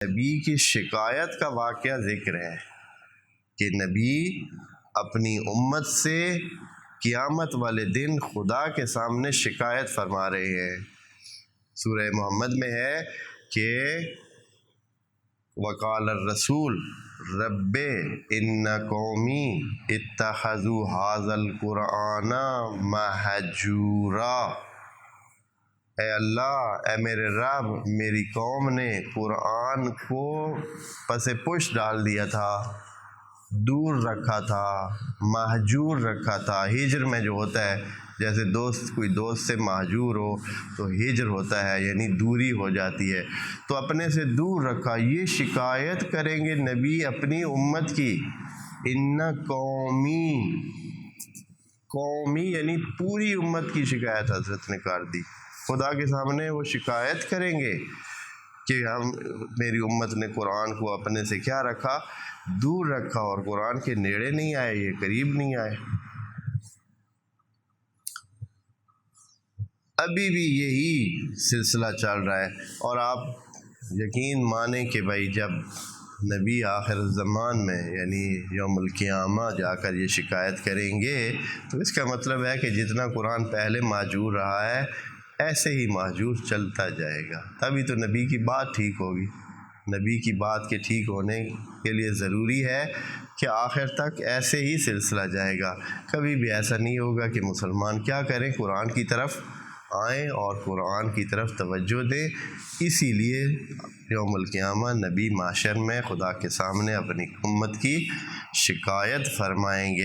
نبی کی شکایت کا واقعہ ذکر ہے کہ نبی اپنی امت سے قیامت والے دن خدا کے سامنے شکایت فرما رہے ہیں۔ سورہ محمد میں ہے کہ وقال الرسول رب ان قومی اتخذوا ھذا القرآن مہجورا، اے اللہ، اے میرے رب، میری قوم نے قرآن کو پس پش ڈال دیا تھا، دور رکھا تھا، مہجور رکھا تھا۔ ہجر میں جو ہوتا ہے، جیسے کوئی دوست سے مہجور ہو تو ہجر ہوتا ہے، یعنی دوری ہو جاتی ہے، تو اپنے سے دور رکھا۔ یہ شکایت کریں گے نبی اپنی امت کی، ان قومی یعنی پوری امت کی شکایت حضرت نے کر دی۔ خدا کے سامنے وہ شکایت کریں گے کہ میری امت نے قرآن کو اپنے سے کیا رکھا، دور رکھا، اور قرآن کے نیڑے نہیں آئے، یہ قریب نہیں آئے۔ ابھی بھی یہی سلسلہ چل رہا ہے، اور آپ یقین مانیں کہ بھائی جب نبی آخر الزمان میں یعنی یوم القیامہ جا کر یہ شکایت کریں گے تو اس کا مطلب ہے کہ جتنا قرآن پہلے مہجور رہا ہے ایسے ہی مہجور چلتا جائے گا۔ تبھی تو نبی کی بات ٹھیک ہوگی۔ نبی کی بات کے ٹھیک ہونے کے لیے ضروری ہے کہ آخر تک ایسے ہی سلسلہ جائے گا۔ کبھی بھی ایسا نہیں ہوگا کہ مسلمان کیا کریں، قرآن کی طرف آئیں اور قرآن کی طرف توجہ دیں۔ اسی لیے یوم القیامہ نبی معاشر میں خدا کے سامنے اپنی امت کی شکایت فرمائیں گے۔